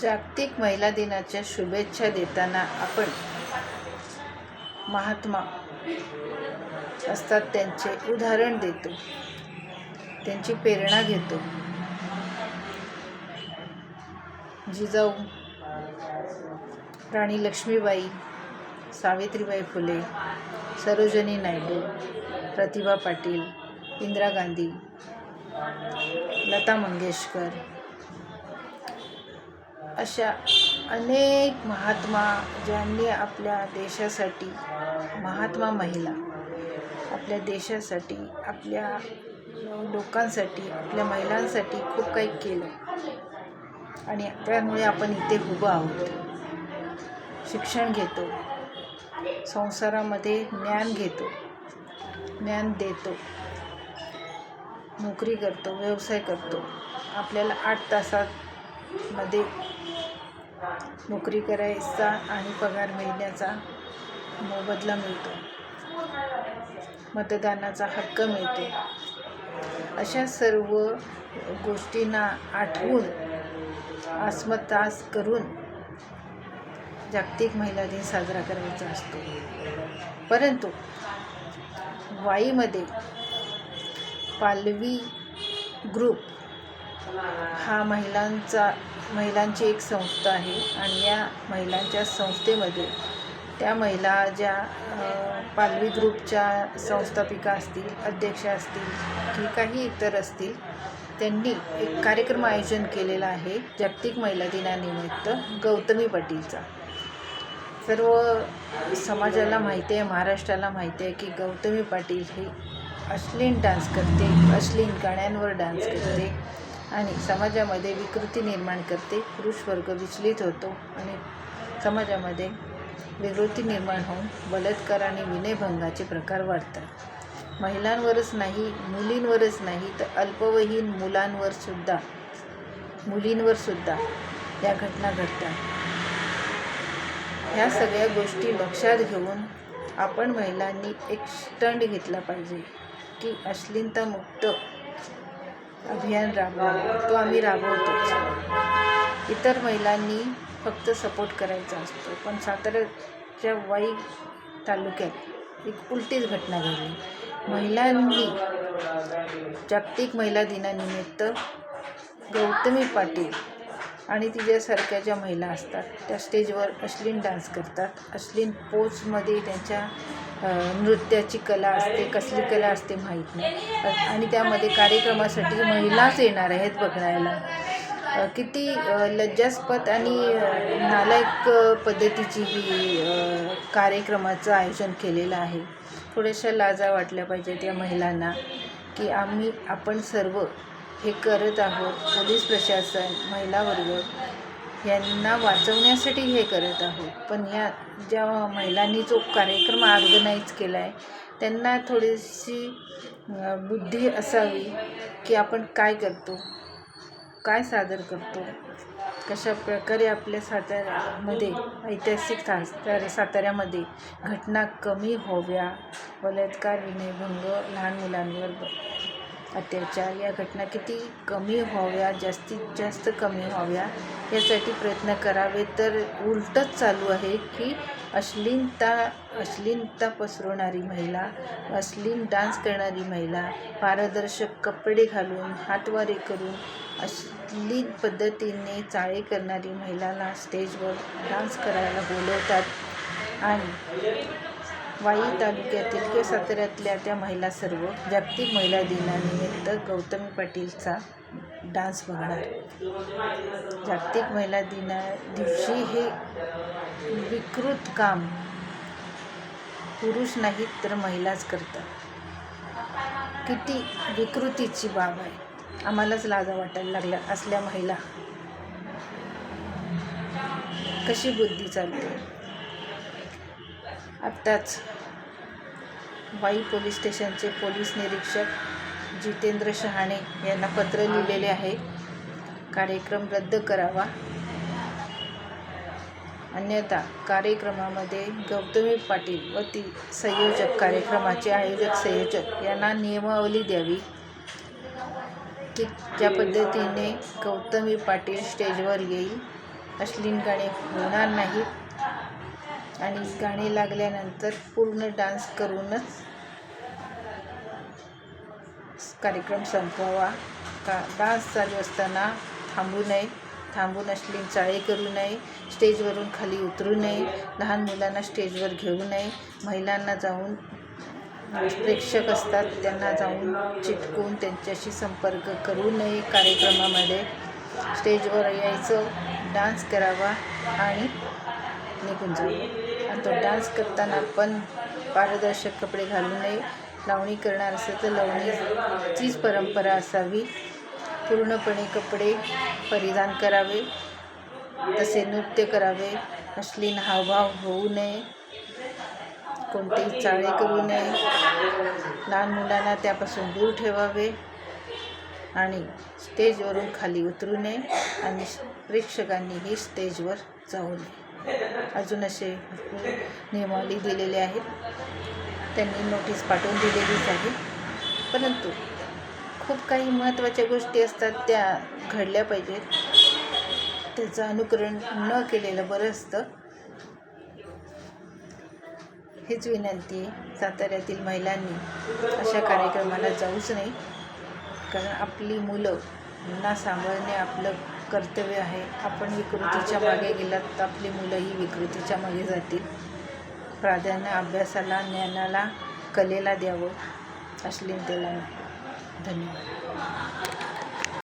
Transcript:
जागतिक महिला दिनाच्या शुभेच्छा देताना आपण महात्मा असतात त्यांचे उदाहरण देतो, त्यांची प्रेरणा घेतो. जिजाऊ, राणी लक्ष्मीबाई, सावित्रीबाई फुले, सरोजिनी नायडू, प्रतिभा पाटील, इंदिरा गांधी, लता मंगेशकर अशा अनेक महात्मा ज्यांनी आपल्या देशासाठी, महात्मा महिला आपल्या देशासाठी, आपल्या लोकांसाठी, आपल्या महिलांसाठी खूप काही केलं आणि त्यामुळे आपण इथे उभं आहोत. शिक्षण घेतो, संसारामध्ये ज्ञान घेतो, ज्ञान देतो, नोकरी करतो, व्यवसाय करतो. आपल्याला 8 तासामध्ये नोकरी करायचा आणि पगार मिळण्याचा मोबदला मिळतो, मतदानाचा हक्क मिळतो. अशा सर्व गोष्टींना आठवून आत्मसात करून जागतिक महिला दिन साजरा करायचा असतो. परंतु वाईमध्ये पालवी ग्रुप हा महिलांची एक संस्था आहे आणि या महिलांच्या संस्थेमध्ये त्या महिला ज्या पालवी ग्रुपच्या संस्थापिका असतील, अध्यक्षा असतील की काही इतर असतील, त्यांनी एक कार्यक्रम आयोजन केलेला आहे जागतिक महिला दिनानिमित्त गौतमी पाटीलचा. सर्व समाजाला माहिती आहे, महाराष्ट्राला माहिती आहे की गौतमी पाटील ही अश्लील डान्स करते, अश्लील गाण्यांवर डान्स करते आणि समाजामध्ये विकृती निर्माण करते. पुरुष वर्ग विचलित होतो आणि समाजामध्ये विकृती निर्माण होऊन बलात्कार आणि विनयभंगाचे प्रकार वाढतात. महिलांवरच नाही, मुलींवरच नाही तर अल्पवयीन मुलींवर सुद्धा या घटना घडतात. ह्या सगळ्या गोष्टी लक्षात घेऊन आपण महिलांनी एक स्टंट घेतला पाहिजे की अश्लीलतामुक्त अभियान राबवावं. तो आम्ही राबवतोच. इतर महिलांनी फक्त सपोर्ट करायचा असतो. पण साताऱ्याच्या वाई तालुक्यात एक उलटीच घटना घडली. महिलांनी जागतिक महिला दिनानिमित्त गौतमी पाटील आणि तिच्यासारख्या ज्या महिला असतात त्या स्टेजवर अश्लील डान्स करतात. अश्लील पोजमध्ये त्यांच्या नृत्याची कला असते, कसली कला असते माहीत नाही. आणि त्यामध्ये कार्यक्रमासाठी महिलाच येणार आहेत बघायला. किती लज्जास्पद आणि नालायक पद्धतीची ही कार्यक्रमाचं आयोजन केलेलं आहे. थोड्याशा लाजा वाटल्या पाहिजेत या महिलांना की आपण सर्व हे करत आहोत. पोलीस प्रशासन, महिला वर्ग यांना वाचवण्यासाठी हे करत आहोत. पण या ज्या महिलांनी जो कार्यक्रम ऑर्गनाईज केला आहे त्यांना थोडीशी बुद्धी असावी की आपण काय करतो, काय सादर करतो, कशा प्रकारे आपल्या साताऱ्यामध्ये ऐतिहासिक साताऱ्यामध्ये घटना कमी व्हाव्या. बलात्कार, विनयभंग, लहान मुलांवर अत्याचार या घटना किती कमी व्हाव्या, जास्तीत जास्त कमी व्हाव्या यासाठी प्रयत्न करावे. तर उलटच चालू आहे की अश्लीलता पसरवणारी महिला, अश्लील डान्स करणारी महिला, पारदर्शक कपडे घालून, हातवारे करून अश्लील पद्धतीने चाळे करणारी महिलाला स्टेजवर डान्स करायला बोलवतात आणि वाई तालुक्यातील किंवा साताऱ्यातल्या त्या महिला सर्व जागतिक महिला दिनानिमित्त गौतमी पाटीलचा डान्स बघणार. जागतिक महिला दिना दिवशी हे विकृत काम पुरुष नाहीत तर महिलाच करतात. किती विकृतीची बाब आहे. आम्हालाच लाजा वाटायला लागल्या असल्या महिला. कशी बुद्धी चालते. आत्ताच वाई पोलीस स्टेशनचे पोलीस निरीक्षक जितेंद्र शहाणे यांना पत्र लिहिलेले आहे. कार्यक्रम रद्द करावा, अन्यथा कार्यक्रमामध्ये गौतमी पाटील व ती कार्यक्रमाचे आयोजक संयोजक यांना नियमावली द्यावी की ज्या पद्धतीने गौतमी पाटील स्टेजवर येईल अश्लील गाणे होणार नाहीत आणि गाणे लागल्यानंतर पूर्ण डान्स करूनच कार्यक्रम संपवावा. डान्स चालू असताना थांबून अश्लील चाळे करू नये, स्टेजवरून खाली उतरू नये, लहान मुलांना स्टेजवर घेऊ नये, महिलांना जाऊन प्रेक्षक असतात त्यांना जाऊन चिटकून त्यांच्याशी संपर्क करू नये. कार्यक्रमामध्ये स्टेजवर यायचं, डान्स करावा आणि निघून जावं. आणि तो डान्स करताना पण पारदर्शक कपडे घालू नये. लावणी करणार असेल तर लावणीचीच परंपरा असावी. पूर्णपणे कपडे परिधान करावे, तसे नृत्य करावे. अश्लील हावभाव होऊ नये, कोणतेही चाळे करू नये, लहान मुलांना त्यापासून दूर ठेवावे आणि स्टेजवरून खाली उतरू नये आणि प्रेक्षकांनीही स्टेजवर जाऊ नये. अजून असे नियमावली दिलेले आहेत, त्यांनी नोटीस पाठवून दिलेलीच आहे. परंतु खूप काही महत्त्वाच्या गोष्टी असतात त्या घडल्या पाहिजेत, त्याचं अनुकरण न केलेलं बरं असतं. हीच विनंती आहे. साताऱ्यातील महिलांनी अशा कार्यक्रमाला जाऊच नाही, कारण आपली मुलं सांभाळणे आपलं कर्तव्य आहे. आपण विकृतीच्या मागे गेलात तर आपली मुलंही विकृतीच्या मागे जातील. प्राधान्य अभ्यासाला, ज्ञानाला, कलेला द्यावं, अश्लीलतेला नको. धन्यवाद.